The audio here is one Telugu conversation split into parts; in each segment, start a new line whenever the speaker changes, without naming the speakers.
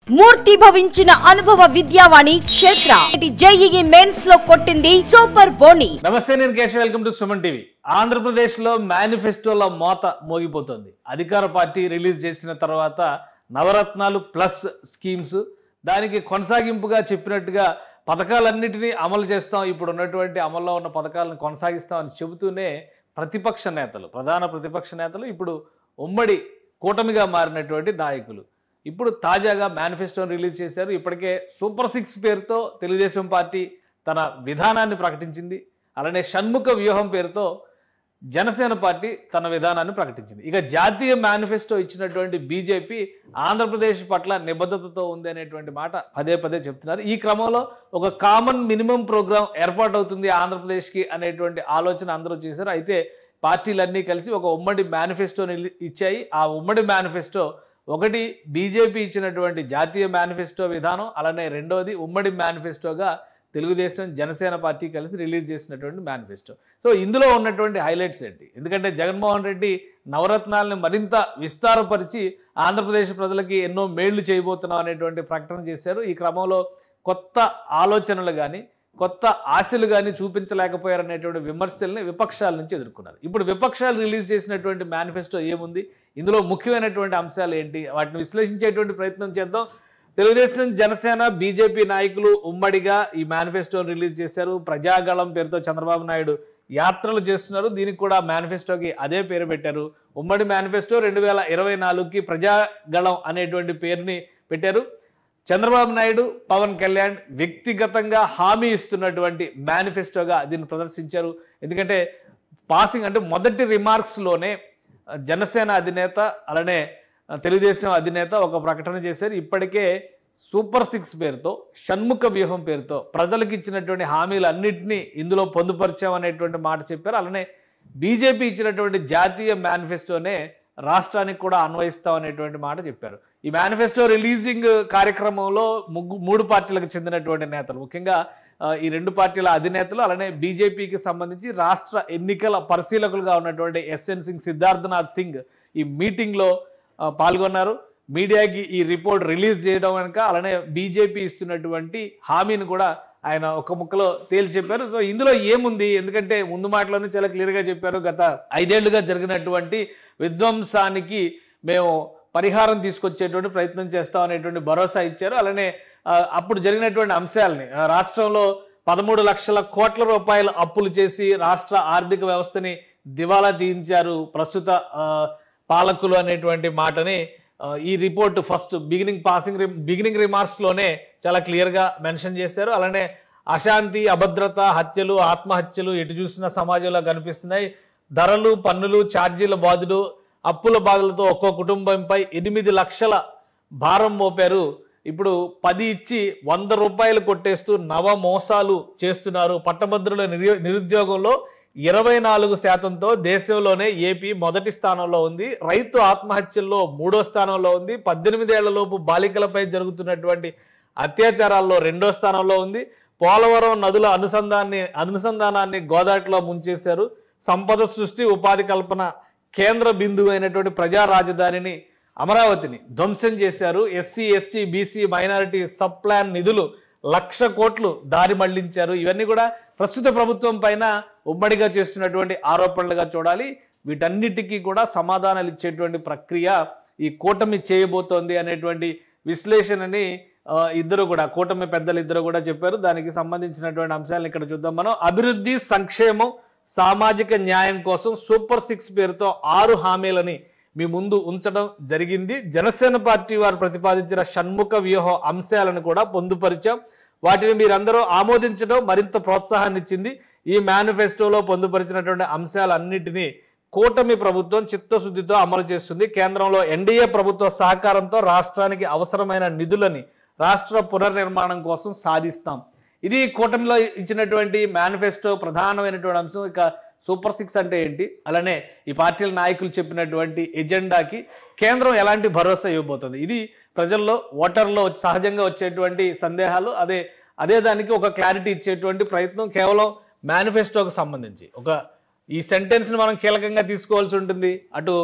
మూర్తి భవించిన అనుభవ విద్యావాణి క్షేత్ర జేఈఈ మెయిన్స్ లో కొట్టింది సూపర్ బోని.
నమస్తే, నేను Keshav. Welcome to Suman TV. Andhra Pradesh లో మేనిఫెస్టోల మోత మోగిపోతుంది. అధికార పార్టీ రిలీజ్ చేసిన తర్వాత నవరత్నాలు ప్లస్ స్కీమ్స్, దానికి కొనసాగింపుగా చెప్పినట్టుగా పథకాలన్నిటినీ అమలు చేస్తాం, ఇప్పుడు ఉన్నటువంటి అమల్లో ఉన్న పథకాలను కొనసాగిస్తాం అని చెబుతూనే ప్రధాన ప్రతిపక్ష నేతలు ఇప్పుడు ఉమ్మడి కూటమిగా మారినటువంటి నాయకులు ఇప్పుడు తాజాగా మేనిఫెస్టోని రిలీజ్ చేశారు. ఇప్పటికే సూపర్ 6 పేరుతో తెలుగుదేశం పార్టీ తన విధానాన్ని ప్రకటించింది. అలానే షణ్ముఖ వ్యూహం పేరుతో జనసేన పార్టీ తన విధానాన్ని ప్రకటించింది. ఇక జాతీయ మేనిఫెస్టో ఇచ్చినటువంటి బీజేపీ ఆంధ్రప్రదేశ్ పట్ల నిబద్ధతతో ఉంది అనేటువంటి మాట పదే పదే చెప్తున్నారు. ఈ క్రమంలో ఒక కామన్ మినిమం ప్రోగ్రాం ఏర్పాటవుతుంది ఆంధ్రప్రదేశ్కి అనేటువంటి ఆలోచన అందరూ చేశారు. అయితే పార్టీలన్నీ కలిసి ఒక ఉమ్మడి మేనిఫెస్టోని ఇచ్చాయి. ఆ ఉమ్మడి మేనిఫెస్టో ఒకటి బీజేపీ ఇచ్చినటువంటి జాతీయ మేనిఫెస్టో విధానం, అలానే రెండవది ఉమ్మడి మేనిఫెస్టోగా తెలుగుదేశం జనసేన పార్టీ కలిసి రిలీజ్ చేసినటువంటి మేనిఫెస్టో. సో ఇందులో ఉన్నటువంటి హైలైట్స్ ఏంటి? ఎందుకంటే జగన్మోహన్ రెడ్డి నవరత్నాలను మరింత విస్తారపరిచి ఆంధ్రప్రదేశ్ ప్రజలకి ఎన్నో మేళ్లు చేయబోతున్నాం అనేటువంటి ప్రకటన చేశారు. ఈ క్రమంలో కొత్త ఆలోచనలు కానీ కొత్త ఆశలు కానీ చూపించలేకపోయారనేటువంటి విమర్శల్ని విపక్షాల నుంచి ఎదుర్కొన్నారు. ఇప్పుడు విపక్షాలు రిలీజ్ చేసినటువంటి మేనిఫెస్టో ఏముంది, ఇందులో ముఖ్యమైనటువంటి అంశాలు ఏంటి, వాటిని విశ్లేషించేటువంటి ప్రయత్నం చేద్దాం. తెలుగుదేశం జనసేన బీజేపీ నాయకులు ఉమ్మడిగా ఈ మేనిఫెస్టోని రిలీజ్ చేశారు. ప్రజాగళం పేరుతో చంద్రబాబు నాయుడు యాత్రలు చేస్తున్నారు. దీనికి కూడా మేనిఫెస్టోకి అదే పేరు పెట్టారు. ఉమ్మడి మేనిఫెస్టో 2024కి ప్రజాగళం అనేటువంటి పేరుని పెట్టారు. చంద్రబాబు నాయుడు, పవన్ కళ్యాణ్ వ్యక్తిగతంగా హామీ ఇస్తున్నటువంటి మేనిఫెస్టోగా దీన్ని ప్రదర్శించారు. ఎందుకంటే మొదటి రిమార్క్స్లోనే జనసేన అధినేత అలానే తెలుగుదేశం అధినేత ఒక ప్రకటన చేశారు. ఇప్పటికే సూపర్ 6 పేరుతో షణ్ముఖ వ్యూహం పేరుతో ప్రజలకు ఇచ్చినటువంటి హామీలు అన్నింటినీ ఇందులో పొందుపరిచామనేటువంటి మాట చెప్పారు. అలానే బీజేపీ ఇచ్చినటువంటి జాతీయ మేనిఫెస్టోనే రాష్ట్రానికి కూడా అన్వయిస్తాం అనేటువంటి మాట చెప్పారు. ఈ మేనిఫెస్టో రిలీజింగ్ కార్యక్రమంలో 3 పార్టీలకు చెందినటువంటి నేతలు, ముఖ్యంగా ఈ 2 పార్టీల అధినేతలు అలానే బీజేపీకి సంబంధించి రాష్ట్ర ఎన్నికల పరిశీలకులుగా ఉన్నటువంటి ఎస్ఎన్ సింగ్, సిద్ధార్థనాథ్ సింగ్ ఈ మీటింగ్లో పాల్గొన్నారు. మీడియాకి ఈ రిపోర్ట్ రిలీజ్ చేయడం వెనుక అలానే బీజేపీ ఇస్తున్నటువంటి హామీని కూడా ఆయన ఒక ముక్కలో తేల్చి చెప్పారు. సో ఇందులో ఏముంది, ఎందుకంటే ముందు మాటలోనే చాలా క్లియర్గా చెప్పారు. గత 5 ఏళ్లుగా జరిగినటువంటి విధ్వంసానికి మేము పరిహారం తీసుకొచ్చేటువంటి ప్రయత్నం చేస్తాం అనేటువంటి భరోసా ఇచ్చారు. అలానే అప్పుడు జరిగినటువంటి అంశాలని, రాష్ట్రంలో 13 లక్షల కోట్ల రూపాయల అప్పులు చేసి రాష్ట్ర ఆర్థిక వ్యవస్థని దివాలా తీయించారు ప్రస్తుత పాలకులు అనేటువంటి మాటని ఈ రిపోర్ట్ ఫస్ట్ బిగినింగ్ రిమార్క్స్లోనే చాలా క్లియర్గా మెన్షన్ చేశారు. అలానే అశాంతి, అభద్రత, హత్యలు, ఆత్మహత్యలు ఎటు చూసిన సమాజంలో కనిపిస్తున్నాయి. ధరలు, పన్నులు, ఛార్జీల బాధలు, అప్పుల బాధలతో ఒక్కో కుటుంబంపై 8 లక్షల భారం మోపారు. ఇప్పుడు 10 ఇచ్చి 100 రూపాయలు కొట్టేస్తూ నవ మోసాలు చేస్తున్నారు. పట్టభద్రుల నిరుద్యోగంలో 24%తో దేశంలోనే ఏపీ మొదటి స్థానంలో ఉంది. రైతు ఆత్మహత్యల్లో 3వ స్థానంలో ఉంది. 18 ఏళ్లలోపు బాలికలపై జరుగుతున్నటువంటి అత్యాచారాల్లో 2వ స్థానంలో ఉంది. పోలవరం నదుల అనుసంధానాన్ని గోదాట్లో ముంచేశారు. సంపద సృష్టి, ఉపాధి కల్పన కేంద్ర బిందువు అయినటువంటి ప్రజా రాజధానిని అమరావతిని ధ్వంసం చేశారు. SC, ST, BC, minority sub plan నిధులు 1,00,000 కోట్లు దారి మళ్లించారు. ఇవన్నీ కూడా ప్రస్తుత ప్రభుత్వం పైన ఉమ్మడిగా చేస్తున్నటువంటి ఆరోపణలుగా చూడాలి. వీటన్నిటికీ కూడా సమాధానాలు ఇచ్చేటువంటి ప్రక్రియ ఈ కూటమి చేయబోతోంది అనేటువంటి విశ్లేషణని కూటమి పెద్దలు ఇద్దరు కూడా చెప్పారు. దానికి సంబంధించినటువంటి అంశాలను ఇక్కడ చూద్దాం మనం. అభివృద్ధి, సంక్షేమం, సామాజిక న్యాయం కోసం సూపర్ 6 పేరుతో 6 హామీలని మీ ముందు ఉంచడం జరిగింది. జనసేన పార్టీ వారు ప్రతిపాదించిన షణ్ముఖ వ్యూహ అంశాలను కూడా పొందుపరిచాం. వాటిని మీరందరూ ఆమోదించడం మరింత ప్రోత్సాహాన్ని ఇచ్చింది. ఈ మేనిఫెస్టోలో పొందుపరిచినటువంటి అంశాలన్నింటినీ కూటమి ప్రభుత్వం చిత్తశుద్ధితో అమలు చేస్తుంది. కేంద్రంలో ఎన్డీఏ ప్రభుత్వ సహకారంతో రాష్ట్రానికి అవసరమైన నిధులని రాష్ట్ర పునర్నిర్మాణం కోసం సాధిస్తాం. ఇది కూటమిలో ఇచ్చినటువంటి మేనిఫెస్టో ప్రధానమైనటువంటి అంశం. ఇక సూపర్ 6 అంటే ఏంటి, అలానే ఈ పార్టీల నాయకులు చెప్పినటువంటి ఎజెండాకి కేంద్రం ఎలాంటి భరోసా ఇవ్వబోతుంది, ఇది ప్రజల్లో ఓటర్లో సహజంగా వచ్చేటువంటి సందేహాలు. అదే దానికి ఒక క్లారిటీ ఇచ్చేటువంటి ప్రయత్నం కేవలం మేనిఫెస్టోకి సంబంధించి ఈ సెంటెన్స్ని మనం కీలకంగా తీసుకోవాల్సి ఉంటుంది. అటు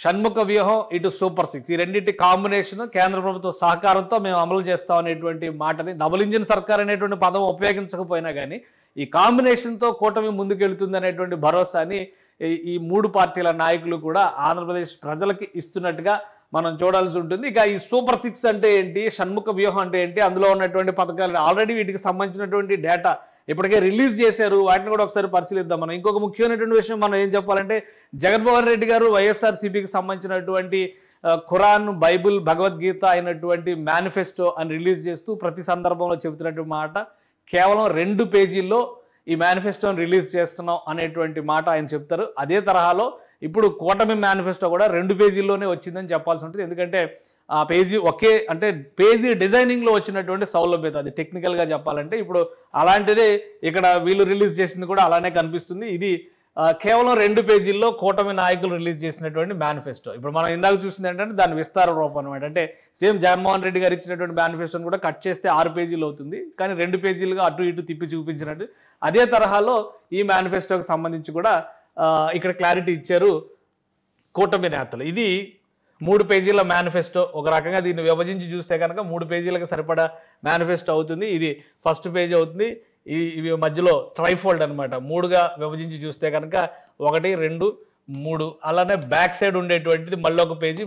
షణ్ముఖ వ్యూహం, ఇటు సూపర్ 6 ఈ రెండింటి కాంబినేషన్ కేంద్ర ప్రభుత్వ సహకారంతో మేము అమలు చేస్తాం అనేటువంటి మాటని డబుల్ ఇంజిన్ సర్కార్ అనేటువంటి పదం ఉపయోగించకపోయినా కానీ ఈ కాంబినేషన్తో కూటమి ముందుకెళ్తుంది అనేటువంటి భరోసాని ఈ మూడు పార్టీల నాయకులు కూడా ఆంధ్రప్రదేశ్ ప్రజలకి ఇస్తున్నట్టుగా మనం చూడాల్సి ఉంటుంది. ఇక ఈ సూపర్ 6 అంటే ఏంటి, షణ్ముఖ వ్యూహం అంటే ఏంటి, అందులో ఉన్నటువంటి పథకాలు ఆల్రెడీ వీటికి సంబంధించినటువంటి డేటా ఇప్పటికే రిలీజ్ చేశారు. వాటిని కూడా ఒకసారి పరిశీలిద్దాం. మనం ఇంకొక ముఖ్యమైనటువంటి విషయం మనం ఏం చెప్పాలంటే, జగన్మోహన్ రెడ్డి గారు వైఎస్ఆర్సీపీకి సంబంధించినటువంటి ఖురాన్, బైబుల్, భగవద్గీత అయినటువంటి మేనిఫెస్టో అని రిలీజ్ చేస్తూ ప్రతి సందర్భంలో చెబుతున్నటువంటి మాట, కేవలం 2 పేజీల్లో ఈ మేనిఫెస్టోని రిలీజ్ చేస్తున్నాం అనేటువంటి మాట ఆయన చెప్తారు. అదే తరహాలో ఇప్పుడు కూటమి మేనిఫెస్టో కూడా 2 పేజీల్లోనే వచ్చిందని చెప్పాల్సి ఉంటుంది. ఎందుకంటే ఆ పేజీ ఒకే అంటే పేజీ డిజైనింగ్లో వచ్చినటువంటి సౌలభ్యత, అది టెక్నికల్గా చెప్పాలంటే ఇప్పుడు అలాంటిదే ఇక్కడ వీళ్ళు రిలీజ్ చేసింది కూడా అలానే కనిపిస్తుంది. ఇది కేవలం 2 పేజీల్లో కూటమి నాయకులు రిలీజ్ చేసినటువంటి మేనిఫెస్టో. ఇప్పుడు మనం ఇందాక చూసింది ఏంటంటే దాని విస్తార రూపం అనమాట. అంటే సేమ్ జగన్మోహన్ రెడ్డి గారు ఇచ్చినటువంటి మేనిఫెస్టోని కూడా కట్ చేస్తే 6 పేజీలు అవుతుంది, కానీ 2 పేజీలుగా అటు ఇటు తిప్పి చూపించినట్టు అదే తరహాలో ఈ మేనిఫెస్టోకి సంబంధించి కూడా ఇక్కడ క్లారిటీ ఇచ్చారు కూటమి నేతలు. ఇది 3 పేజీల మేనిఫెస్టో. ఒక రకంగా దీన్ని విభజించి చూస్తే కనుక 3 పేజీలకు సరిపడా మేనిఫెస్టో అవుతుంది. ఇది ఫస్ట్ పేజీ అవుతుంది. ఇవి మధ్యలో ట్రైఫోల్డ్ అనమాట, 3గా విభజించి చూస్తే కనుక 1, 2, 3 అలానే బ్యాక్ సైడ్ ఉండేటువంటిది మళ్ళీ ఒక పేజీ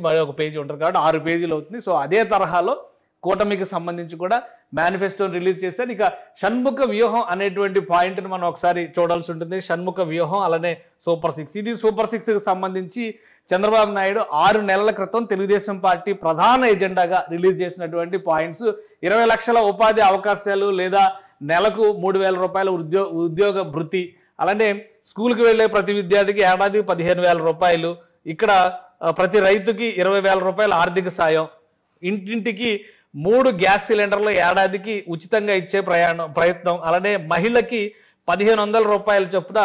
ఉంటుంది కాబట్టి 6 పేజీలు అవుతుంది. సో అదే తరహాలో కూటమికి సంబంధించి కూడా మేనిఫెస్టోని రిలీజ్ చేశారు. ఇక షణ్ముఖ వ్యూహం అనేటువంటి పాయింట్ని మనం ఒకసారి చూడాల్సి ఉంటుంది. షణ్ముఖ వ్యూహం అలానే సూపర్ 6, ఇది సూపర్ 6కి సంబంధించి చంద్రబాబు నాయుడు 6 నెలల క్రితం తెలుగుదేశం పార్టీ ప్రధాన ఎజెండాగా రిలీజ్ చేసినటువంటి పాయింట్స్. 20 లక్షల ఉపాధి అవకాశాలు లేదా నెలకు 3,000 రూపాయల ఉద్యోగ భృతి, అలానే స్కూల్కి వెళ్ళే ప్రతి విద్యార్థికి ఏడాదికి 15,000 రూపాయలు, ఇక్కడ ప్రతి రైతుకి 20,000 రూపాయల ఆర్థిక సాయం, ఇంటింటికి 3 గ్యాస్ సిలిండర్లు ఏడాదికి ఉచితంగా ఇచ్చే ప్రయత్నం, అలానే మహిళకి 1,500 రూపాయల చొప్పున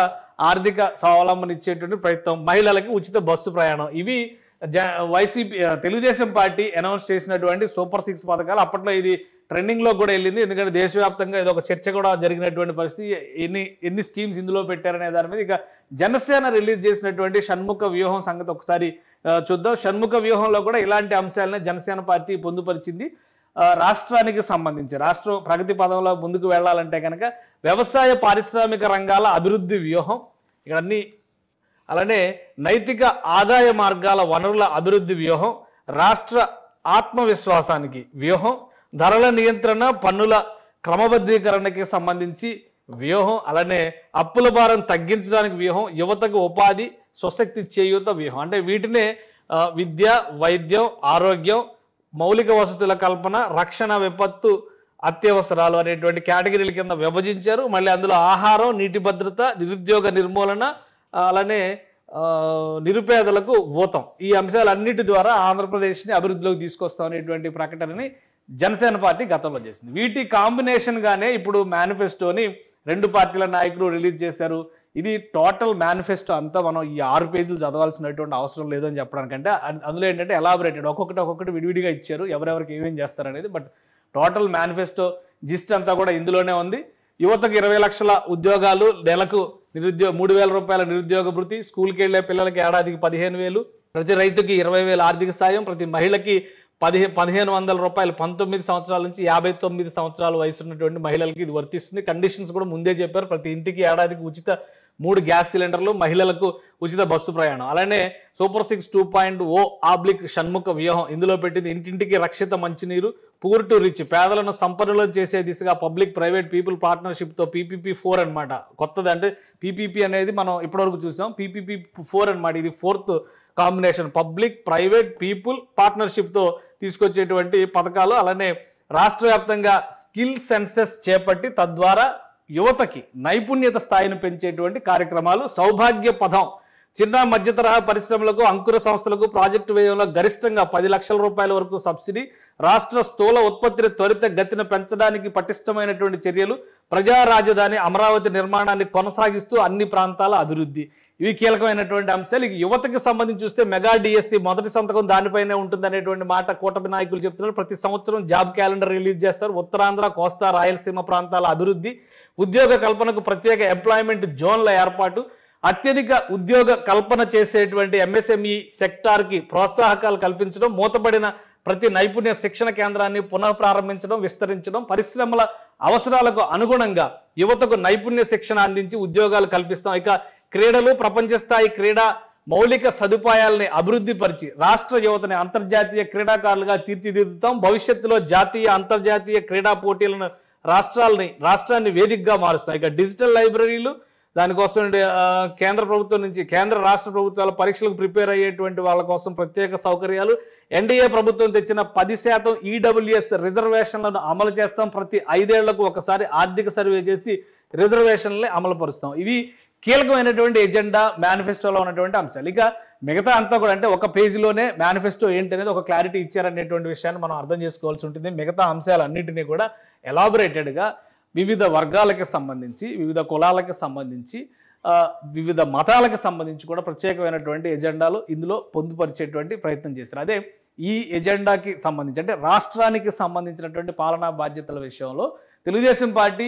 ఆర్థిక స్వావలంబన ఇచ్చేటువంటి ప్రయత్నం, మహిళలకి ఉచిత బస్సు ప్రయాణం. ఇవి వైసీపీ తెలుగుదేశం పార్టీ అనౌన్స్ చేసినటువంటి సూపర్ 6 పథకాలు. అప్పట్లో ఇది ట్రెండింగ్లో కూడా వెళ్ళింది, ఎందుకంటే దేశవ్యాప్తంగా ఇది ఒక చర్చ కూడా జరిగినటువంటి పరిస్థితి. ఎన్ని స్కీమ్స్ ఇందులో పెట్టారనే దాని మీద ఇక జనసేన రిలీజ్ చేసినటువంటి షణ్ముఖ వ్యూహం సంగతి ఒకసారి చూద్దాం. షణ్ముఖ వ్యూహంలో కూడా ఇలాంటి అంశాలనే జనసేన పార్టీ పొందుపరిచింది. రాష్ట్రానికి సంబంధించి రాష్ట్ర ప్రగతి పదంలో ముందుకు వెళ్ళాలంటే కనుక వ్యవసాయ పారిశ్రామిక రంగాల అభివృద్ధి వ్యూహం, ఇక్కడ అన్ని, అలానే నైతిక ఆదాయ మార్గాల వనరుల అభివృద్ధి వ్యూహం, రాష్ట్ర ఆత్మవిశ్వాసానికి వ్యూహం, ధరల నియంత్రణ పన్నుల క్రమబద్ధీకరణకి సంబంధించి వ్యూహం, అలానే అప్పుల భారం తగ్గించడానికి వ్యూహం, యువతకు ఉపాధి స్వశక్తి చేయూత వ్యూహం. అంటే వీటినే విద్య, వైద్యం, ఆరోగ్యం, మౌలిక వసతుల కల్పన, రక్షణ, విపత్తు, అత్యవసరాలు అనేటువంటి కేటగిరీల కింద విభజించారు. మళ్ళీ అందులో ఆహారం, నీటి భద్రత, నిరుద్యోగ నిర్మూలన, అలానే నిరుపేదలకు ఊతం, ఈ అంశాలన్నిటి ద్వారా ఆంధ్రప్రదేశ్ని అభివృద్ధిలోకి తీసుకొస్తాం అనేటువంటి ప్రకటనని జనసేన పార్టీ గతంలో చేసింది. వీటి కాంబినేషన్గానే ఇప్పుడు మేనిఫెస్టోని 2 పార్టీల నాయకులు రిలీజ్ చేశారు. ఇది టోటల్ మేనిఫెస్టో అంతా మనం ఈ 6 పేజీలు చదవాల్సినటువంటి అవసరం లేదని చెప్పడానికంటే అందులో ఏంటంటే ఎలాబొరేటెడ్ ఒక్కొక్కటి విడివిడిగా ఇచ్చారు ఎవరెవరికి ఏమేం చేస్తారనేది. బట్ టోటల్ మేనిఫెస్టో జిస్ట్ అంతా కూడా ఇందులోనే ఉంది. యువతకు 20 లక్షల ఉద్యోగాలు, నెలకు 3,000 రూపాయల నిరుద్యోగ భృతి, స్కూల్కి వెళ్ళే పిల్లలకి ఏడాదికి 15,000, ప్రతి రైతుకి 20,000 ఆర్థిక సాయం, ప్రతి మహిళకి 1,500 రూపాయలు 19 సంవత్సరాల నుంచి 59 సంవత్సరాల వయసు ఉన్నటువంటి మహిళలకి ఇది వర్తిస్తుంది. కండిషన్స్ కూడా ముందే చెప్పారు. ప్రతి ఇంటికి ఏడాదికి ఉచిత 3 గ్యాస్ సిలిండర్లు, మహిళలకు ఉచిత బస్సు ప్రయాణం. అలానే సూపర్ 6 2.0 షణ్ముఖ వ్యూహం ఇందులో పెట్టింది ఇంటింటికి రక్షిత మంచినీరు, పూర్ టు రిచ్, పేదలను సంపన్నులను చేసే దిశగా పబ్లిక్ ప్రైవేట్ పీపుల్ పార్ట్నర్షిప్తో PPP4 అనమాట. కొత్తది అంటే PPP అనేది మనం ఇప్పటివరకు చూసాం, PPP4 అనమాట. ఇది 4th కాంబినేషన్, పబ్లిక్ ప్రైవేట్ పీపుల్ పార్ట్నర్షిప్తో తీసుకొచ్చేటువంటి పథకాలు. అలానే రాష్ట్ర వ్యాప్తంగా స్కిల్ సెన్సెస్ చేపట్టి తద్వారా యువతకి నైపుణ్యత స్థాయిని పెంచేటువంటి కార్యక్రమాలు. సౌభాగ్య పథం, చిన్న మధ్య తరహా పరిశ్రమలకు, అంకుర సంస్థలకు ప్రాజెక్టు వ్యయంలో గరిష్టంగా 10 లక్షల రూపాయల వరకు సబ్సిడీ, రాష్ట్ర స్థూల ఉత్పత్తిని త్వరిత గతిన పెంచడానికి పటిష్టమైనటువంటి చర్యలు, ప్రజా రాజధాని అమరావతి నిర్మాణాన్ని కొనసాగిస్తూ అన్ని ప్రాంతాల అభివృద్ధి. ఇవి కీలకమైనటువంటి అంశాలు. ఇక యువతకి సంబంధించి చూస్తే మెగా డిఎస్సి మొదటి సంతకం దానిపైనే ఉంటుంది అనేటువంటి మాట కూటమి నాయకులు చెప్తున్నారు. ప్రతి సంవత్సరం జాబ్ క్యాలెండర్ రిలీజ్ చేస్తారు. ఉత్తరాంధ్ర, కోస్తా, రాయలసీమ ప్రాంతాల అభివృద్ధి, ఉద్యోగ కల్పనకు ప్రత్యేక ఎంప్లాయ్మెంట్ జోన్ల ఏర్పాటు, అత్యధిక ఉద్యోగ కల్పన చేసేటువంటి ఎంఎస్ఎంఈ సెక్టార్కి ప్రోత్సాహకాలు కల్పించడం, మూతపడిన ప్రతి నైపుణ్య శిక్షణ కేంద్రాన్ని పునఃప్రారంభించడం, విస్తరించడం, పరిశ్రమల అవసరాలకు అనుగుణంగా యువతకు నైపుణ్య శిక్షణ అందించి ఉద్యోగాలు కల్పిస్తాం. ఇక క్రీడలు, ప్రపంచ స్థాయి క్రీడా మౌలిక సదుపాయాలని అభివృద్ధి పరిచి రాష్ట్ర యువతని అంతర్జాతీయ క్రీడాకారులుగా తీర్చిదిద్దుతాం. భవిష్యత్తులో జాతీయ, అంతర్జాతీయ క్రీడా పోటీలను రాష్ట్రాన్ని వేదికగా మారుస్తాం. ఇక డిజిటల్ లైబ్రరీలు, దానికోసం కేంద్ర ప్రభుత్వం నుంచి కేంద్ర రాష్ట్ర ప్రభుత్వాల పరీక్షలకు ప్రిపేర్ అయ్యేటువంటి వాళ్ళ కోసం ప్రత్యేక సౌకర్యాలు, ఎన్డీఏ ప్రభుత్వం తెచ్చిన 10% ఈడబ్ల్యూఎస్ రిజర్వేషన్లను అమలు చేస్తాం. ప్రతి 5 ఏళ్లకు ఒకసారి ఆర్థిక సర్వే చేసి రిజర్వేషన్లని అమలు పరుస్తాం. ఇవి కీలకమైనటువంటి ఎజెండా మేనిఫెస్టోలో ఉన్నటువంటి అంశాలు. ఇక మిగతా అంతా కూడా అంటే ఒక పేజీలోనే మేనిఫెస్టో ఏంటి అనేది ఒక క్లారిటీ ఇచ్చారనేటువంటి విషయాన్ని మనం అర్థం చేసుకోవాల్సి ఉంటుంది. మిగతా అంశాలన్నింటినీ కూడా ఎలాబొరేటెడ్గా వివిధ వర్గాలకు సంబంధించి, వివిధ కులాలకు సంబంధించి, వివిధ మతాలకు సంబంధించి కూడా ప్రత్యేకమైనటువంటి ఎజెండాలు ఇందులో పొందుపరిచేటువంటి ప్రయత్నం చేశారు. అదే ఈ ఎజెండాకి సంబంధించి అంటే రాష్ట్రానికి సంబంధించినటువంటి పాలనా బాధ్యతల విషయంలో తెలుగుదేశం పార్టీ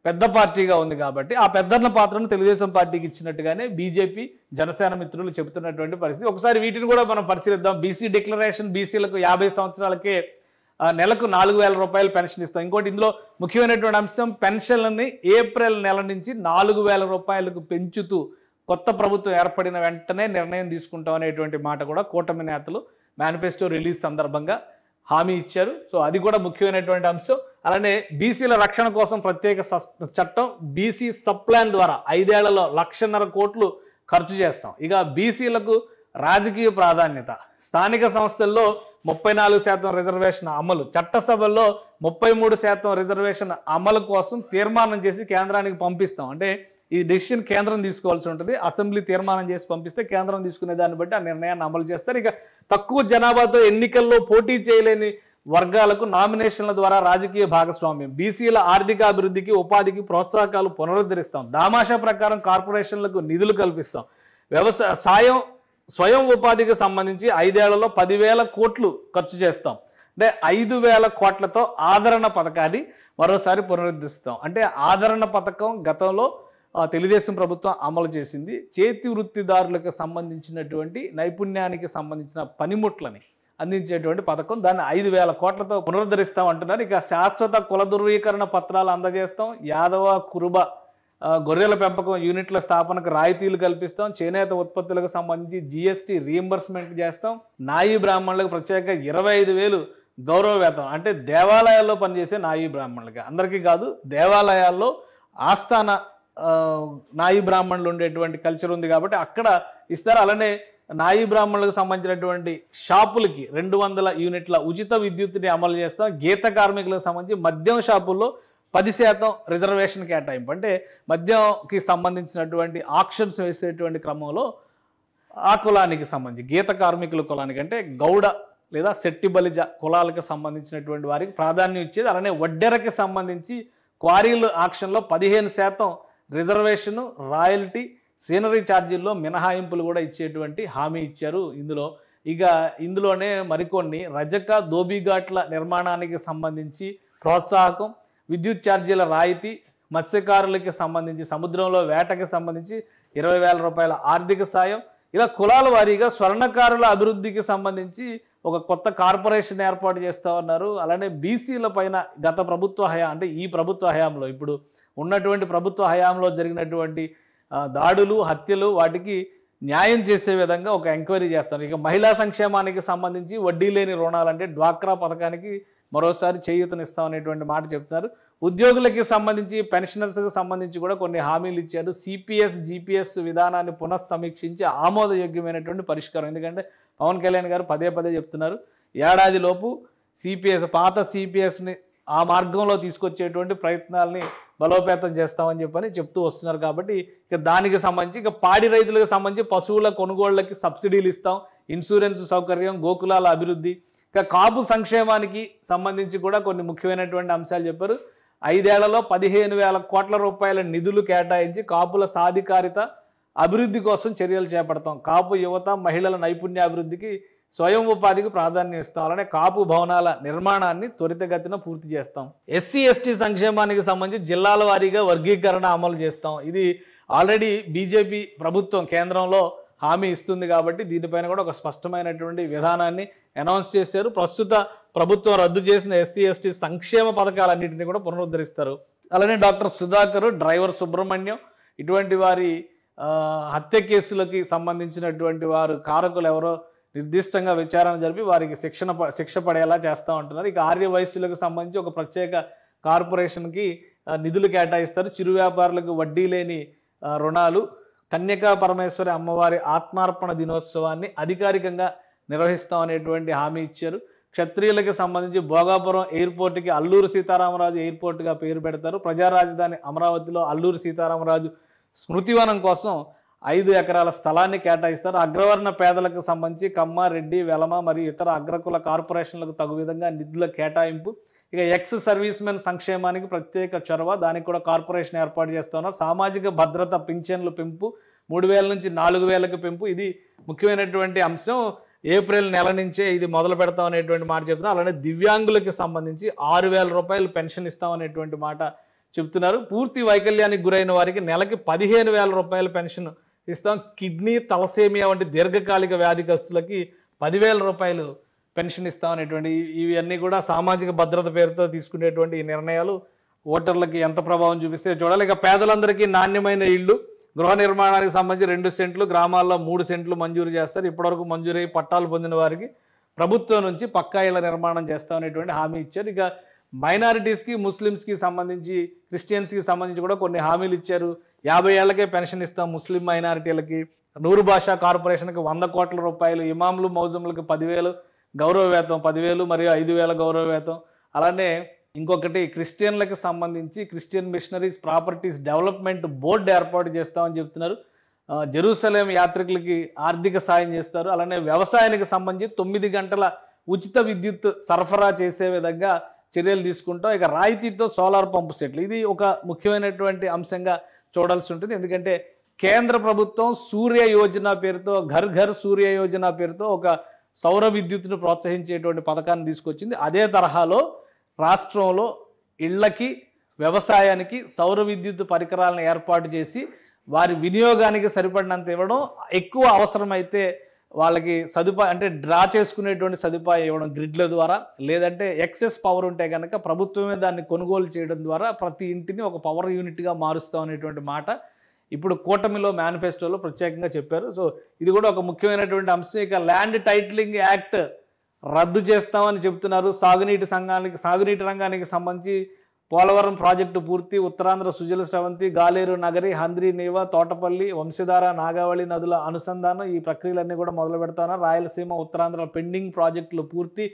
పెద్ద పార్టీగా ఉంది కాబట్టి ఆ పెద్దన్న పాత్రను తెలుగుదేశం పార్టీకి ఇచ్చినట్టుగానే బీజేపీ, జనసేన మిత్రులు చెబుతున్నటువంటి పరిస్థితి. ఒకసారి వీటిని కూడా మనం పరిశీలిద్దాం. బీసీ డిక్లరేషన్, బీసీలకు 50 సంవత్సరాలకే నెలకు 4,000 రూపాయలు పెన్షన్ ఇస్తాం. ఇంకోటి ఇందులో ముఖ్యమైనటువంటి అంశం, పెన్షన్లని ఏప్రిల్ నెల నుంచి 4,000 రూపాయలకు పెంచుతూ కొత్త ప్రభుత్వం ఏర్పడిన వెంటనే నిర్ణయం తీసుకుంటాం అనేటువంటి మాట కూడా కూటమి నేతలు మేనిఫెస్టో రిలీజ్ సందర్భంగా హామీ ఇచ్చారు. సో అది కూడా ముఖ్యమైనటువంటి అంశం. అలానే బీసీల రక్షణ కోసం ప్రత్యేక చట్టం, బీసీ సబ్ ప్లాన్ ద్వారా 5 ఏళ్లలో 1,50,000 కోట్లు ఖర్చు చేస్తాం. ఇక బీసీలకు రాజకీయ ప్రాధాన్యత, స్థానిక సంస్థల్లో 34% రిజర్వేషన్ అమలు, చట్టసభల్లో 33% రిజర్వేషన్ అమలు కోసం తీర్మానం చేసి కేంద్రానికి పంపిస్తాం. అంటే ఈ డెసిషన్ కేంద్రం తీసుకోవాల్సి ఉంటుంది. అసెంబ్లీ తీర్మానం చేసి పంపిస్తే కేంద్రం తీసుకునే దాన్ని బట్టి ఆ నిర్ణయాన్ని అమలు చేస్తారు. ఇక తక్కువ జనాభాతో ఎన్నికల్లో పోటీ చేయలేని వర్గాలకు నామినేషన్ల ద్వారా రాజకీయ భాగస్వామ్యం, బీసీల ఆర్థిక అభివృద్ధికి, ఉపాధికి ప్రోత్సాహకాలు పునరుద్ధరిస్తాం. దామాషా ప్రకారం కార్పొరేషన్లకు నిధులు కల్పిస్తాం. స్వయం ఉపాధికి సంబంధించి 5 ఏళ్లలో 10,000 కోట్లు ఖర్చు చేస్తాం. అంటే 5,000 కోట్లతో ఆదరణ పథకాన్ని మరోసారి పునరుద్ధరిస్తాం. అంటే ఆదరణ పథకం గతంలో తెలుగుదేశం ప్రభుత్వం అమలు చేసింది. చేతి వృత్తిదారులకు సంబంధించినటువంటి నైపుణ్యానికి సంబంధించిన పనిముట్లని అందించేటువంటి పథకం. దాన్ని 5,000 కోట్లతో పునరుద్ధరిస్తాం అంటున్నారు. ఇక శాశ్వత కుల ధృవీకరణ పత్రాలు అందజేస్తాం. యాదవ, కురుబ గొర్రెల పెంపకం యూనిట్ల స్థాపనకు రాయితీలు కల్పిస్తాం. చేనేత ఉత్పత్తులకు సంబంధించి జీఎస్టీ రీఎంబర్స్మెంట్ చేస్తాం. నాయీ బ్రాహ్మణులకు ప్రత్యేక 25,000 గౌరవ వేతనం. అంటే దేవాలయాల్లో పనిచేసే నాయీ బ్రాహ్మణులకి, అందరికీ కాదు, దేవాలయాల్లో ఆస్థాన నాయీ బ్రాహ్మణులు ఉండేటువంటి కల్చర్ ఉంది కాబట్టి అక్కడ ఇస్తారు. అలానే నాయీ బ్రాహ్మణులకు సంబంధించినటువంటి షాపులకి 200 యూనిట్ల ఉచిత విద్యుత్తుని అమలు చేస్తాం. గీత కార్మికులకు సంబంధించి మద్యం షాపుల్లో 10% రిజర్వేషన్ కేటాయింపు. అంటే మద్యంకి సంబంధించినటువంటి ఆక్షన్స్ వేసేటువంటి క్రమంలో ఆ కులానికి సంబంధించి, గీత కార్మికుల కులానికి అంటే గౌడ లేదా శెట్టి బలిజ కులాలకు సంబంధించినటువంటి వారికి ప్రాధాన్యం ఇచ్చేది. అలానే వడ్డెరకి సంబంధించి క్వారీలు ఆక్షన్లో 15% రిజర్వేషను, రాయల్టీ, సీనరీ ఛార్జీల్లో మినహాయింపులు కూడా ఇచ్చేటువంటి హామీ ఇచ్చారు ఇందులో. ఇక ఇందులోనే మరికొన్ని రజక, దోబిఘాట్ల నిర్మాణానికి సంబంధించి ప్రోత్సాహకం, విద్యుత్ ఛార్జీల రాయితీ, మత్స్యకారులకి సంబంధించి సముద్రంలో వేటకి సంబంధించి 20,000 రూపాయల ఆర్థిక సాయం. ఇలా కులాల వారీగా స్వర్ణకారుల అభివృద్ధికి సంబంధించి ఒక కొత్త కార్పొరేషన్ ఏర్పాటు చేస్తూ ఉన్నారు. అలానే బీసీల పైన గత ప్రభుత్వ అంటే ఈ ప్రభుత్వ హయాంలో, ఇప్పుడు ఉన్నటువంటి ప్రభుత్వ హయాంలో జరిగినటువంటి దాడులు, హత్యలు, వాటికి న్యాయం చేసే విధంగా ఒక ఎంక్వైరీ చేస్తారు. ఇక మహిళా సంక్షేమానికి సంబంధించి వడ్డీ లేని రుణాలంటే డ్వాక్రా పథకానికి మరోసారి చేయూతనిస్తామనేటువంటి మాట చెప్తున్నారు. ఉద్యోగులకి సంబంధించి, పెన్షనర్స్కి సంబంధించి కూడా కొన్ని హామీలు ఇచ్చారు. సిపిఎస్, జిపిఎస్ విధానాన్ని పునఃసమీక్షించి ఆమోదయోగ్యమైనటువంటి పరిష్కారం. ఎందుకంటే పవన్ కళ్యాణ్ గారు పదే చెప్తున్నారు, ఏడాదిలోపు సిపిఎస్, పాత సిపిఎస్ని ఆ మార్గంలో తీసుకొచ్చేటువంటి ప్రయత్నాలని బలోపేతం చేస్తామని చెప్పని చెప్తూ వస్తున్నారు. కాబట్టి ఇక దానికి సంబంధించి, ఇక పాడి రైతులకు సంబంధించి పశువుల కొనుగోళ్లకి సబ్సిడీలు ఇస్తాం, ఇన్సూరెన్స్ సౌకర్యం, గోకులాల అభివృద్ధి. ఇక కాపు సంక్షేమానికి సంబంధించి కూడా కొన్ని ముఖ్యమైనటువంటి అంశాలు చెప్పారు. 5 ఏళ్లలో 15,000 కోట్ల రూపాయల నిధులు కేటాయించి కాపుల సాధికారిత, అభివృద్ధి కోసం చర్యలు చేపడతాం. కాపు యువత, మహిళల నైపుణ్యాభివృద్ధికి, స్వయం ఉపాధికి ప్రాధాన్యం ఇస్తాం. అలానే కాపు భవనాల నిర్మాణాన్ని త్వరితగతిన పూర్తి చేస్తాం. ఎస్సీ ఎస్టీ సంక్షేమానికి సంబంధించి జిల్లాల వారీగా వర్గీకరణ అమలు చేస్తాం. ఇది ఆల్రెడీ బీజేపీ ప్రభుత్వం కేంద్రంలో హామీ ఇస్తుంది కాబట్టి దీనిపైన కూడా ఒక స్పష్టమైనటువంటి విధానాన్ని అనౌన్స్ చేశారు. ప్రస్తుత ప్రభుత్వం రద్దు చేసిన ఎస్సీ ఎస్టీ సంక్షేమ పథకాలన్నింటినీ కూడా పునరుద్ధరిస్తారు. అలానే డాక్టర్ సుధాకర్, డ్రైవర్ సుబ్రహ్మణ్యం ఇటువంటి వారి హత్య కేసులకి సంబంధించినటువంటి వారు కారకులు ఎవరో నిర్దిష్టంగా విచారణ జరిపి వారికి శిక్ష పడేలా చేస్తూ ఉంటున్నారు. ఇక ఆర్య వయస్సులకు సంబంధించి ఒక ప్రత్యేక కార్పొరేషన్కి నిధులు కేటాయిస్తారు. చిరు వ్యాపారులకు వడ్డీ లేని రుణాలు, కన్యకా పరమేశ్వరి అమ్మవారి ఆత్మార్పణ దినోత్సవాన్ని అధికారికంగా నిర్వహిస్తాం అనేటువంటి హామీ ఇచ్చారు. క్షత్రియులకు సంబంధించి భోగాపురం ఎయిర్పోర్ట్కి అల్లూరు సీతారామరాజు ఎయిర్పోర్ట్గా పేరు పెడతారు. ప్రజా రాజధాని అమరావతిలో అల్లూరు సీతారామరాజు స్మృతివనం కోసం 5 ఎకరాల స్థలాన్ని కేటాయిస్తారు. అగ్రవర్ణ పేదలకు సంబంధించి కమ్మ, రెడ్డి, వెలమ మరియు ఇతర అగ్రకుల కార్పొరేషన్లకు తగు విధంగా నిధుల కేటాయింపు. ఇక ఎక్స్ సర్వీస్ మెన్ సంక్షేమానికి ప్రత్యేక చొరవ, దానికి కూడా కార్పొరేషన్ ఏర్పాటు చేస్తున్నారు. సామాజిక భద్రత పింఛన్లు పెంపు 3,000 నుంచి 4,000కి పెంపు. ఇది ముఖ్యమైనటువంటి అంశం. ఏప్రిల్ నెల నుంచే ఇది మొదలు పెడతాం అనేటువంటి మాట చెప్తున్నారు. అలానే దివ్యాంగులకి సంబంధించి 6,000 రూపాయలు పెన్షన్ ఇస్తాం అనేటువంటి మాట చెప్తున్నారు. పూర్తి వైకల్యానికి గురైన వారికి నెలకి 15,000 రూపాయల పెన్షన్ ఇస్తాం. కిడ్నీ, తలసేమియా వంటి దీర్ఘకాలిక వ్యాధిగ్రస్తులకి 10,000 రూపాయలు పెన్షన్ ఇస్తాం అనేటువంటి ఇవన్నీ కూడా సామాజిక భద్రత పేరుతో తీసుకునేటువంటి ఈ నిర్ణయాలు ఓటర్లకి ఎంత ప్రభావం చూపిస్తే చూడాలి. ఇక పేదలందరికీ నాణ్యమైన ఇళ్ళు, గృహ నిర్మాణానికి సంబంధించి 2 సెంట్లు, గ్రామాల్లో 3 సెంట్లు మంజూరు చేస్తారు. ఇప్పటివరకు మంజూరై పట్టాలు పొందిన వారికి ప్రభుత్వం నుంచి పక్కా ఇళ్ల నిర్మాణం చేస్తామనేటువంటి హామీ ఇచ్చారు. ఇక మైనారిటీస్కి, ముస్లిమ్స్కి సంబంధించి, క్రిస్టియన్స్కి సంబంధించి కూడా కొన్ని హామీలు ఇచ్చారు. 50 ఏళ్లకే పెన్షన్ ఇస్తాం ముస్లిం మైనారిటీలకి. నూరు భాషా కార్పొరేషన్కి 100 కోట్ల రూపాయలు. ఇమాంలు, మౌజంలకు 10,000 గౌరవ వేతం, 10,000 మరియు 5,000 గౌరవ వేతం. అలానే ఇంకొకటి క్రిస్టియన్లకు సంబంధించి Christian machineries properties development board ఏర్పాటు చేస్తామని చెప్తున్నారు. జెరూసలేం యాత్రికులకి ఆర్థిక సాయం చేస్తారు. అలానే వ్యవసాయానికి సంబంధించి 9 గంటల ఉచిత విద్యుత్ సరఫరా చేసే విధంగా చర్యలు తీసుకుంటాం. ఇక రాయితీతో సోలార్ పంపు సెట్లు, ఇది ఒక ముఖ్యమైనటువంటి అంశంగా చూడాల్సి ఉంటుంది. ఎందుకంటే కేంద్ర ప్రభుత్వం సూర్య యోజన పేరుతో, ఘర్ ఘర్ సూర్య యోజన పేరుతో ఒక సౌర విద్యుత్తును ప్రోత్సహించేటువంటి పథకాన్ని తీసుకొచ్చింది. అదే తరహాలో రాష్ట్రంలో ఇళ్లకి, వ్యవసాయానికి సౌర విద్యుత్ పరికరాలను ఏర్పాటు చేసి వారి వినియోగానికి సరిపడినంత ఇవ్వడం, ఎక్కువ అవసరమైతే వాళ్ళకి సదుపాయం అంటే డ్రా చేసుకునేటువంటి సదుపాయం ఇవ్వడం గ్రిడ్ల ద్వారా, లేదంటే ఎక్సెస్ పవర్ ఉంటే కనుక ప్రభుత్వమే దాన్ని కొనుగోలు చేయడం ద్వారా ప్రతి ఇంటిని ఒక పవర్ యూనిట్గా మారుస్తాం అనేటువంటి మాట ఇప్పుడు కూటమిలో మేనిఫెస్టోలో ప్రత్యేకంగా చెప్పారు. సో ఇది కూడా ఒక ముఖ్యమైనటువంటి అంశం. ఇక ల్యాండ్ టైటిలింగ్ యాక్ట్ రద్దు చేస్తామని చెప్తున్నారు. సాగునీటి రంగానికి సంబంధించి పోలవరం ప్రాజెక్టు పూర్తి, ఉత్తరాంధ్ర సుజల స్రవంతి, గాలేరు నగరి, హంద్రి నీవ, తోటపల్లి, వంశధార, నాగావళి నదుల అనుసంధానం, ఈ ప్రక్రియలన్నీ కూడా మొదలు పెడతాను. రాయలసీమ, ఉత్తరాంధ్ర పెండింగ్ ప్రాజెక్టులు పూర్తి.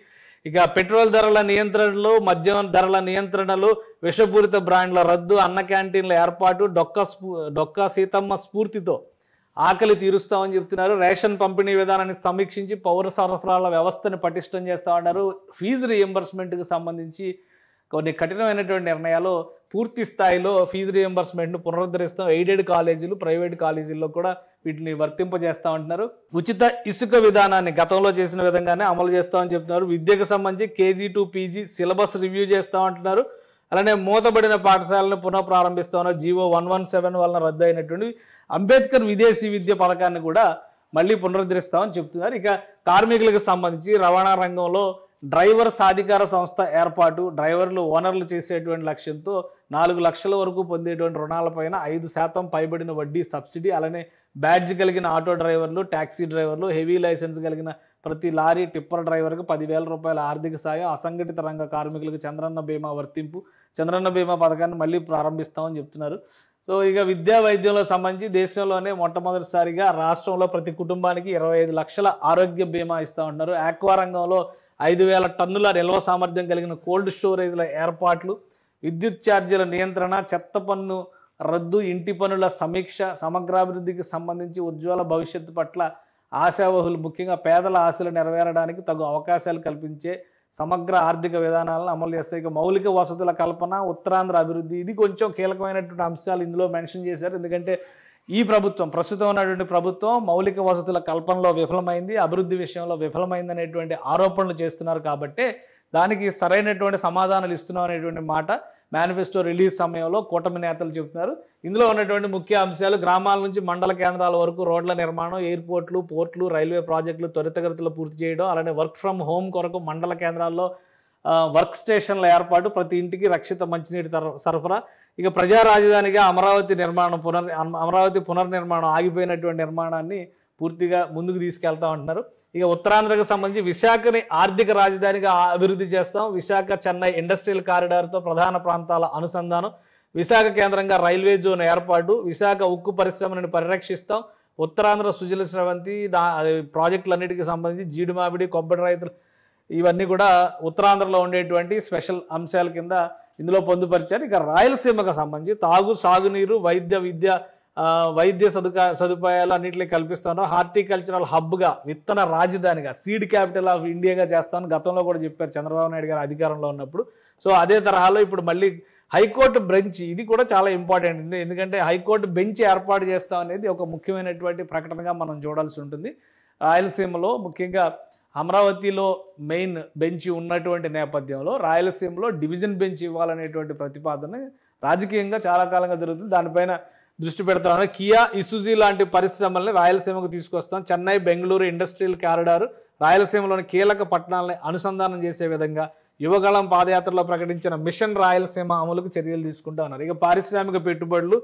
ఇక పెట్రోల్ ధరల నియంత్రణలు, మద్యం ధరల నియంత్రణలు, విషపూరిత బ్రాండ్ల రద్దు, అన్న క్యాంటీన్ల ఏర్పాటు, డొక్కా సీతమ్మ స్ఫూర్తితో ఆకలి తీరుస్తామని చెప్తున్నారు. రేషన్ పంపిణీ విధానాన్ని సమీక్షించి పౌర సరఫరాల వ్యవస్థను పటిష్టం చేస్తామన్నారు. ఫీజు రీఎంబర్స్మెంట్కి సంబంధించి కొన్ని కఠినమైనటువంటి నిర్ణయాలు, పూర్తి స్థాయిలో ఫీజు రీఎంబర్స్మెంట్ను పునరుద్ధరిస్తాం. ఎయిడెడ్ కాలేజీలు, ప్రైవేట్ కాలేజీల్లో కూడా వీటిని వర్తింపజేస్తా ఉంటున్నారు. ఉచిత ఇసుక విధానాన్ని గతంలో చేసిన విధంగానే అమలు చేస్తామని చెప్తున్నారు. విద్యకు సంబంధించి KG to PG syllabus review చేస్తా ఉంటున్నారు. అలానే మూతబడిన పాఠశాలను పునః ప్రారంభిస్తామన్నారు. జీవో 117 వలన రద్దు అయినటువంటి అంబేద్కర్ విదేశీ విద్య పథకాన్ని కూడా మళ్ళీ పునరుద్ధరిస్తామని చెప్తున్నారు. ఇక కార్మికులకు సంబంధించి రవాణా రంగంలో డ్రైవర్ సాధికార సంస్థ ఏర్పాటు, డ్రైవర్లు ఓనర్లు చేసేటువంటి లక్ష్యంతో 4 లక్షల వరకు పొందేటువంటి రుణాలపైన 5% పైబడిన వడ్డీ సబ్సిడీ, అలానే బ్యాడ్జ్ కలిగిన ఆటో డ్రైవర్లు, ట్యాక్సీ డ్రైవర్లు, హెవీ లైసెన్స్ కలిగిన ప్రతి లారీ టిప్పర్ డ్రైవర్కి 10,000 రూపాయల ఆర్థిక సాయం, అసంఘటిత రంగ కార్మికులకు చంద్రన్న బీమా వర్తింపు, చంద్రన్న బీమా పథకాన్ని మళ్ళీ ప్రారంభిస్తామని చెప్తున్నారు. సో ఇక విద్యా వైద్యంలో సంబంధించి దేశంలోనే మొట్టమొదటిసారిగా రాష్ట్రంలో ప్రతి కుటుంబానికి 25 లక్షల ఆరోగ్య బీమా ఇస్తూ ఉంటున్నారు. ఆక్వా రంగంలో 5,000 టన్నుల నిల్వ సామర్థ్యం కలిగిన కోల్డ్ స్టోరేజ్ల ఏర్పాట్లు, విద్యుత్ ఛార్జీల నియంత్రణ, చెత్త పన్ను రద్దు, ఇంటి పనుల సమీక్ష, సమగ్రాభివృద్ధికి సంబంధించి ఉజ్వల భవిష్యత్తు పట్ల ఆశావహులు, ముఖ్యంగా పేదల ఆశలు నెరవేరడానికి తగు అవకాశాలు కల్పించే సమగ్ర ఆర్థిక విధానాలను అమలు చేస్తాయి. ఇక మౌలిక వసతుల కల్పన, ఉత్తరాంధ్ర అభివృద్ధి, ఇది కొంచెం కీలకమైనటువంటి అంశాలు ఇందులో మెన్షన్ చేశారు. ఎందుకంటే ఈ ప్రభుత్వం, ప్రస్తుతం ఉన్నటువంటి ప్రభుత్వం మౌలిక వసతుల కల్పనలో విఫలమైంది, అభివృద్ధి విషయంలో విఫలమైంది అనేటువంటి ఆరోపణలు చేస్తున్నారు. కాబట్టి దానికి సరైనటువంటి సమాధానాలు ఇస్తున్నాం అనేటువంటి మాట మేనిఫెస్టో రిలీజ్ సమయంలో కూటమి నేతలు చెబుతున్నారు. ఇందులో ఉన్నటువంటి ముఖ్య అంశాలు గ్రామాల నుంచి మండల కేంద్రాల వరకు రోడ్ల నిర్మాణం, ఎయిర్పోర్ట్లు, పోర్ట్లు, రైల్వే ప్రాజెక్టులు త్వరితగతిలో పూర్తి చేయడం, అలానే వర్క్ ఫ్రమ్ హోమ్ కొరకు మండల కేంద్రాల్లో వర్క్ స్టేషన్ల ఏర్పాటు, ప్రతి ఇంటికి రక్షిత మంచినీటి సరఫరా, ఇక ప్రజా రాజధానిగా అమరావతి పునర్నిర్మాణం ఆగిపోయినటువంటి నిర్మాణాన్ని పూర్తిగా ముందుకు తీసుకెళ్తా ఉంటున్నారు. ఇక ఉత్తరాంధ్రకు సంబంధించి విశాఖని ఆర్థిక రాజధానిగా అభివృద్ధి చేస్తాం, విశాఖ చెన్నై ఇండస్ట్రియల్ కారిడార్తో ప్రధాన ప్రాంతాల అనుసంధానం, విశాఖ కేంద్రంగా రైల్వే జోన్ ఏర్పాటు, విశాఖ ఉక్కు పరిశ్రమను పరిరక్షిస్తాం, ఉత్తరాంధ్ర సుజల స్రవంతి ప్రాజెక్టులన్నిటికీ సంబంధించి జీడి మామిడి కొబ్బరి రైతులు ఇవన్నీ కూడా ఉత్తరాంధ్రలో ఉండేటువంటి స్పెషల్ అంశాల కింద ఇందులో పొందుపరిచారు. ఇక రాయలసీమకు సంబంధించి తాగు సాగునీరు వైద్య సదుపాయాలు అన్నింటినీ కల్పిస్తాను, హార్టికల్చరల్ హబ్గా విత్తన రాజధానిగా సీడ్ క్యాపిటల్ ఆఫ్ ఇండియాగా చేస్తాను గతంలో కూడా చెప్పారు చంద్రబాబు నాయుడు గారు అధికారంలో ఉన్నప్పుడు. సో అదే తరహాలో ఇప్పుడు మళ్ళీ హైకోర్టు బెంచ్, ఇది కూడా చాలా ఇంపార్టెంట్, ఎందుకంటే హైకోర్టు బెంచ్ ఏర్పాటు చేస్తాం అనేది ఒక ముఖ్యమైనటువంటి ప్రకటనగా మనం చూడాల్సి ఉంటుంది. రాయలసీమలో ముఖ్యంగా అమరావతిలో మెయిన్ బెంచ్ ఉన్నటువంటి నేపథ్యంలో రాయలసీమలో డివిజన్ బెంచ్ ఇవ్వాలనేటువంటి ప్రతిపాదన రాజకీయంగా చాలా కాలంగా జరుగుతుంది. దానిపైన దృష్టి పెడతాను. కియా, ఇసుజీ లాంటి పరిశ్రమల్ని రాయలసీమకు తీసుకొస్తాం, చెన్నై బెంగళూరు ఇండస్ట్రియల్ కారిడార్ రాయలసీమలోని కీలక పట్టణాలని అనుసంధానం చేసే విధంగా యువగళం పాదయాత్రలో ప్రకటించిన మిషన్ రాయలసీమ అమలుకు చర్యలు తీసుకుంటా ఉన్నారు. ఇక పారిశ్రామిక పెట్టుబడులు,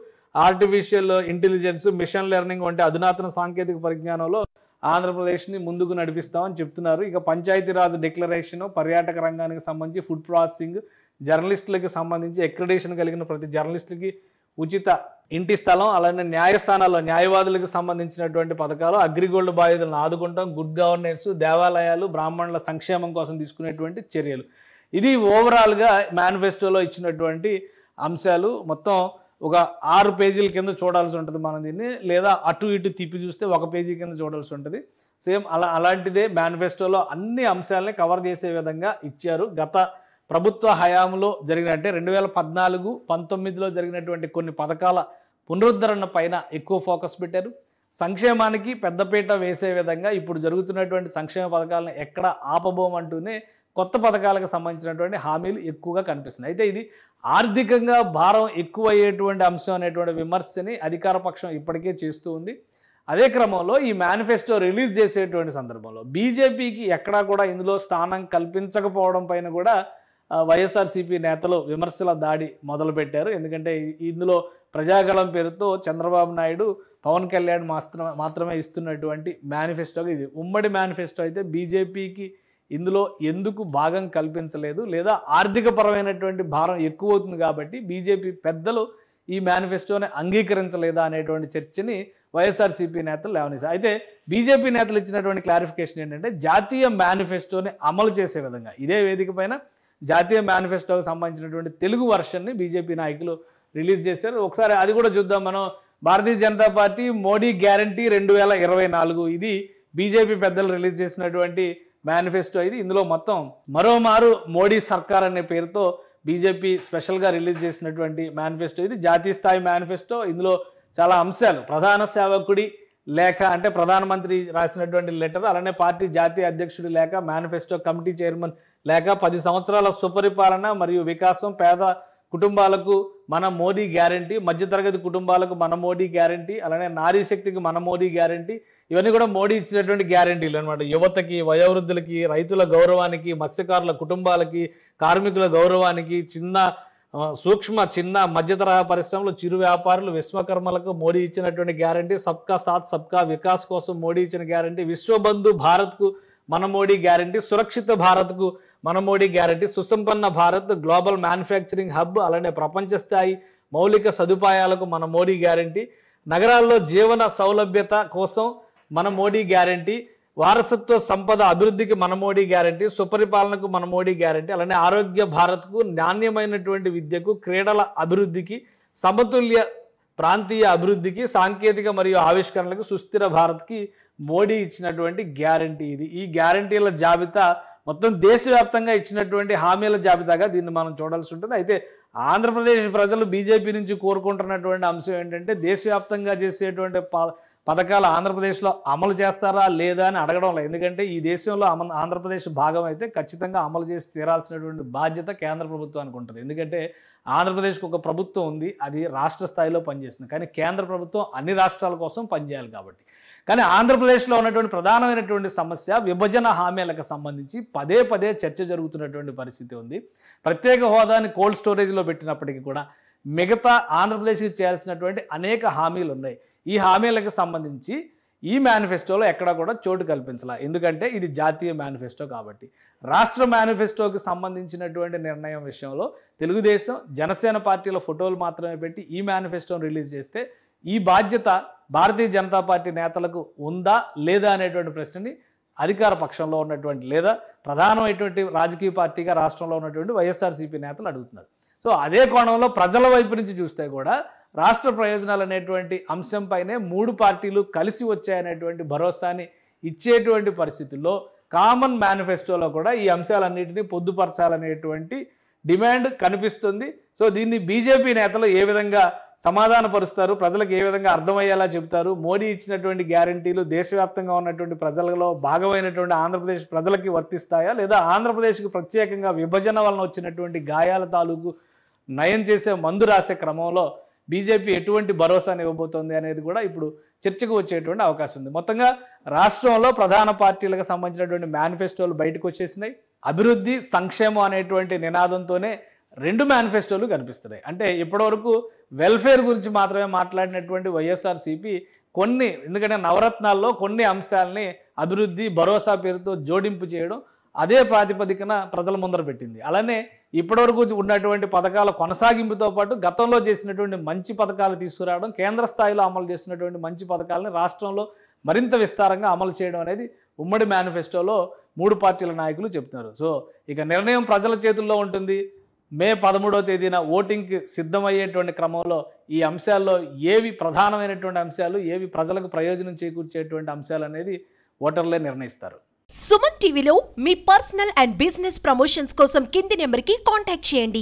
ఆర్టిఫిషియల్ ఇంటెలిజెన్స్, మిషన్ లెర్నింగ్ వంటి అధునాతన సాంకేతిక పరిజ్ఞానంలో ఆంధ్రప్రదేశ్ని ముందుకు నడిపిస్తామని చెప్తున్నారు. ఇక పంచాయతీరాజ్ డిక్లరేషన్, పర్యాటక రంగానికి సంబంధించి ఫుడ్ ప్రాసెసింగ్, జర్నలిస్టులకి సంబంధించి అక్రిడిటేషన్ కలిగిన ప్రతి జర్నలిస్టులకి ఉచిత ఇంటి స్థలం, అలానే న్యాయస్థానాల్లో న్యాయవాదులకు సంబంధించినటువంటి పథకాలు, అగ్రిగోల్డ్ బాధితులను ఆదుకుంటాం, గుడ్ గవర్నెన్స్, దేవాలయాలు, బ్రాహ్మణుల సంక్షేమం కోసం తీసుకునేటువంటి చర్యలు. ఇది ఓవరాల్గా మేనిఫెస్టోలో ఇచ్చినటువంటి అంశాలు. మొత్తం ఒక 6 పేజీల కింద చూడాల్సి ఉంటుంది మనం దీన్ని, లేదా అటు ఇటు తిప్పి చూస్తే 1 పేజీ కింద చూడాల్సి ఉంటుంది. సేమ్ అలాంటిదే మేనిఫెస్టోలో అన్ని అంశాలని కవర్ చేసే విధంగా ఇచ్చారు. గత ప్రభుత్వ హయాంలో జరిగిన, అంటే 2014-19లో జరిగినటువంటి కొన్ని పథకాల పునరుద్ధరణ పైన ఎక్కువ ఫోకస్ పెట్టారు. సంక్షేమానికి పెద్దపీట వేసే విధంగా ఇప్పుడు జరుగుతున్నటువంటి సంక్షేమ పథకాలను ఎక్కడ ఆపబోమంటూనే కొత్త పథకాలకు సంబంధించినటువంటి హామీలు ఎక్కువగా కనిపిస్తున్నాయి. అయితే ఇది ఆర్థికంగా భారం ఎక్కువ అయ్యేటువంటి అంశం అనేటువంటి విమర్శని అధికార పక్షం ఇప్పటికే చేస్తూ ఉంది. అదే క్రమంలో ఈ మేనిఫెస్టో రిలీజ్ చేసేటువంటి సందర్భంలో బీజేపీకి ఎక్కడా కూడా ఇందులో స్థానం కల్పించకపోవడం పైన కూడా వైఎస్ఆర్సీపీ నేతలు విమర్శల దాడి మొదలుపెట్టారు. ఎందుకంటే ఇందులో ప్రజాగళం పేరుతో చంద్రబాబు నాయుడు, పవన్ కళ్యాణ్ మాత్రమే ఇస్తున్నటువంటి మేనిఫెస్టోగా ఇది ఉమ్మడి మేనిఫెస్టో అయితే బీజేపీకి ఇందులో ఎందుకు భాగం కల్పించలేదు, లేదా ఆర్థిక పరమైనటువంటి భారం ఎక్కువ అవుతుంది కాబట్టి బీజేపీ పెద్దలు ఈ మేనిఫెస్టోని అంగీకరించలేదా అనేటువంటి చర్చని వైఎస్ఆర్సీపీ నేతలు లేవనీశారు. అయితే బీజేపీ నేతలు ఇచ్చినటువంటి క్లారిఫికేషన్ ఏంటంటే జాతీయ మేనిఫెస్టోని అమలు చేసే విధంగా ఇదే వేదిక పైన జాతీయ మేనిఫెస్టోకి సంబంధించినటువంటి తెలుగు వర్షన్ని బీజేపీ నాయకులు రిలీజ్ చేశారు. ఒకసారి అది కూడా చూద్దాం మనం. భారతీయ జనతా పార్టీ మోడీ గ్యారంటీ 2024 ఇది బీజేపీ పెద్దలు రిలీజ్ చేసినటువంటి మేనిఫెస్టో. ఇది ఇందులో మొత్తం మరోమారు మోడీ సర్కార్ అనే పేరుతో బీజేపీ స్పెషల్గా రిలీజ్ చేసినటువంటి మేనిఫెస్టో. ఇది జాతీయ స్థాయి మేనిఫెస్టో. ఇందులో చాలా అంశాలు, ప్రధాన సేవకుడి లేఖ అంటే ప్రధానమంత్రి రాసినటువంటి లెటర్, అలానే పార్టీ జాతీయ అధ్యక్షుడి లేఖ, మేనిఫెస్టో కమిటీ చైర్మన్ లేఖ, 10 సంవత్సరాల సుపరిపాలన మరియు వికాసం, పేద కుటుంబాలకు మన మోడీ గ్యారంటీ, మధ్యతరగతి కుటుంబాలకు మన మోడీ గ్యారంటీ, అలానే నారీ శక్తికి మన మోడీ గ్యారంటీ, ఇవన్నీ కూడా మోడీ ఇచ్చినటువంటి గ్యారంటీలు అనమాట. యువతకి, వయోవృద్ధులకి, రైతుల గౌరవానికి, మత్స్యకారుల కుటుంబాలకి, కార్మికుల గౌరవానికి, చిన్న మధ్యతరహా పరిశ్రమలు, చిరు వ్యాపారులు, విశ్వకర్మలకు మోడీ ఇచ్చినటువంటి గ్యారంటీ, సబ్కా సాత్ సబ్కా వికాస్ కోసం మోడీ ఇచ్చిన గ్యారంటీ, విశ్వబంధు భారత్కు మన మోడీ గ్యారంటీ, సురక్షిత భారత్కు మన మోడీ గ్యారంటీ, సుసంపన్న భారత్, గ్లోబల్ మ్యానుఫ్యాక్చరింగ్ హబ్, అలానే ప్రపంచ స్థాయి మౌలిక సదుపాయాలకు మన మోడీ గ్యారంటీ, నగరాల్లో జీవన సౌలభ్యత కోసం మన మోడీ గ్యారంటీ, వారసత్వ సంపద అభివృద్ధికి మన మోడీ గ్యారంటీ, సుపరిపాలనకు మన మోడీ గ్యారంటీ, అలానే ఆరోగ్య భారత్కు, నాణ్యమైనటువంటి విద్యకు, క్రీడల అభివృద్ధికి, సమతుల్య ప్రాంతీయ అభివృద్ధికి, సాంకేతిక మరియు ఆవిష్కరణలకు, సుస్థిర భారత్కి మోడీ ఇచ్చినటువంటి గ్యారంటీ ఇది. ఈ గ్యారంటీల జాబితా మొత్తం దేశవ్యాప్తంగా ఇచ్చినటువంటి హామీల జాబితాగా దీన్ని మనం చూడాల్సి ఉంటుంది. అయితే ఆంధ్రప్రదేశ్ ప్రజలు బీజేపీ నుంచి కోరుకుంటున్నటువంటి అంశం ఏంటంటే దేశవ్యాప్తంగా చేసేటువంటి పథకాలు ఆంధ్రప్రదేశ్లో అమలు చేస్తారా లేదా అని అడగడం లేదు. ఎందుకంటే ఈ దేశంలో ఆంధ్రప్రదేశ్ భాగం అయితే ఖచ్చితంగా అమలు చేసి తీరాల్సినటువంటి బాధ్యత కేంద్ర ప్రభుత్వానికి ఉంటుంది. ఎందుకంటే ఆంధ్రప్రదేశ్కి ఒక ప్రభుత్వం ఉంది, అది రాష్ట్ర స్థాయిలో పనిచేస్తుంది. కానీ కేంద్ర ప్రభుత్వం అన్ని రాష్ట్రాల కోసం పనిచేయాలి కాబట్టి. కానీ ఆంధ్రప్రదేశ్లో ఉన్నటువంటి ప్రధానమైనటువంటి సమస్య విభజన హామీలకు సంబంధించి పదే పదే చర్చ జరుగుతున్నటువంటి పరిస్థితి ఉంది. ప్రత్యేక హోదాని కోల్డ్ స్టోరేజ్లో పెట్టినప్పటికీ కూడా మిగతా ఆంధ్రప్రదేశ్కి చేయాల్సినటువంటి అనేక హామీలు ఉన్నాయి. ఈ హామీలకు సంబంధించి ఈ మేనిఫెస్టోలో ఎక్కడా కూడా చోటు కల్పించాల. ఎందుకంటే ఇది జాతీయ మేనిఫెస్టో కాబట్టి. రాష్ట్ర మేనిఫెస్టోకి సంబంధించినటువంటి నిర్ణయం విషయంలో తెలుగుదేశం, జనసేన పార్టీల ఫోటోలు మాత్రమే పెట్టి ఈ మేనిఫెస్టోను రిలీజ్ చేస్తే ఈ బాధ్యత భారతీయ జనతా పార్టీ నేతలకు ఉందా లేదా అనేటువంటి ప్రశ్నని అధికార పక్షంలో ఉన్నటువంటి లేదా ప్రధానమైనటువంటి రాజకీయ పార్టీగా రాష్ట్రంలో ఉన్నటువంటి వైఎస్ఆర్సీపీ నేతలు అడుగుతున్నారు. సో అదే కోణంలో ప్రజల వైపు నుంచి చూస్తే కూడా రాష్ట్ర ప్రయోజనాలు అనేటువంటి అంశంపైనే మూడు పార్టీలు కలిసి వచ్చాయనేటువంటి భరోసాని ఇచ్చేటువంటి పరిస్థితుల్లో కామన్ మేనిఫెస్టోలో కూడా ఈ అంశాలన్నింటినీ పొందుపరచాలనేటువంటి డిమాండ్ కనిపిస్తుంది. సో దీన్ని బీజేపీ నేతలు ఏ విధంగా సమాధానపరుస్తారు, ప్రజలకు ఏ విధంగా అర్థమయ్యేలా చెబుతారు, మోడీ ఇచ్చినటువంటి గ్యారంటీలు దేశవ్యాప్తంగా ఉన్నటువంటి ప్రజలలో భాగమైనటువంటి ఆంధ్రప్రదేశ్ ప్రజలకి వర్తిస్తాయా, లేదా ఆంధ్రప్రదేశ్కి ప్రత్యేకంగా విభజన వలన వచ్చినటువంటి గాయాల తాలూకు నయం చేసే మందు రాసే క్రమంలో బీజేపీ ఎటువంటి భరోసాను ఇవ్వబోతోంది అనేది కూడా ఇప్పుడు చర్చకు వచ్చేటువంటి అవకాశం ఉంది. మొత్తంగా రాష్ట్రంలో ప్రధాన పార్టీలకు సంబంధించినటువంటి మేనిఫెస్టోలు బయటకు వచ్చేసినాయి. అభివృద్ధి, సంక్షేమం అనేటువంటి నినాదంతోనే రెండు మేనిఫెస్టోలు కనిపిస్తున్నాయి. అంటే ఇప్పటివరకు వెల్ఫేర్ గురించి మాత్రమే మాట్లాడినటువంటి వైఎస్ఆర్సీపీ కొన్ని, ఎందుకంటే నవరత్నాల్లో కొన్ని అంశాలని అభివృద్ధి, భరోసా పేరుతో జోడింపు చేయడం అదే ప్రాతిపదికన ప్రజల ముందర పెట్టింది. అలానే ఇప్పటివరకు ఉన్నటువంటి పథకాల కొనసాగింపుతో పాటు గతంలో చేసినటువంటి మంచి పథకాలు తీసుకురావడం, కేంద్ర స్థాయిలో అమలు చేసినటువంటి మంచి పథకాలను రాష్ట్రంలో మరింత విస్తారంగా అమలు చేయడం అనేది ఉమ్మడి మేనిఫెస్టోలో మూడు పార్టీల నాయకులు చెప్తున్నారు. సో ఇక నిర్ణయం ప్రజల చేతుల్లో ఉంటుంది. మే 13వ తేదీన ఓటింగ్కి సిద్ధమయ్యేటువంటి క్రమంలో ఈ అంశాల్లో ఏవి ప్రధానమైనటువంటి అంశాలు, ఏవి ప్రజలకు ప్రయోజనం చేకూర్చేటువంటి అంశాలు అనేది ఓటర్లే నిర్ణయిస్తారు.
సుమన్ టీవీలో మీ పర్సనల్ అండ్ బిజినెస్ ప్రమోషన్స్ కోసం కింది నెంబర్కి కాంటాక్ట్ చేయండి.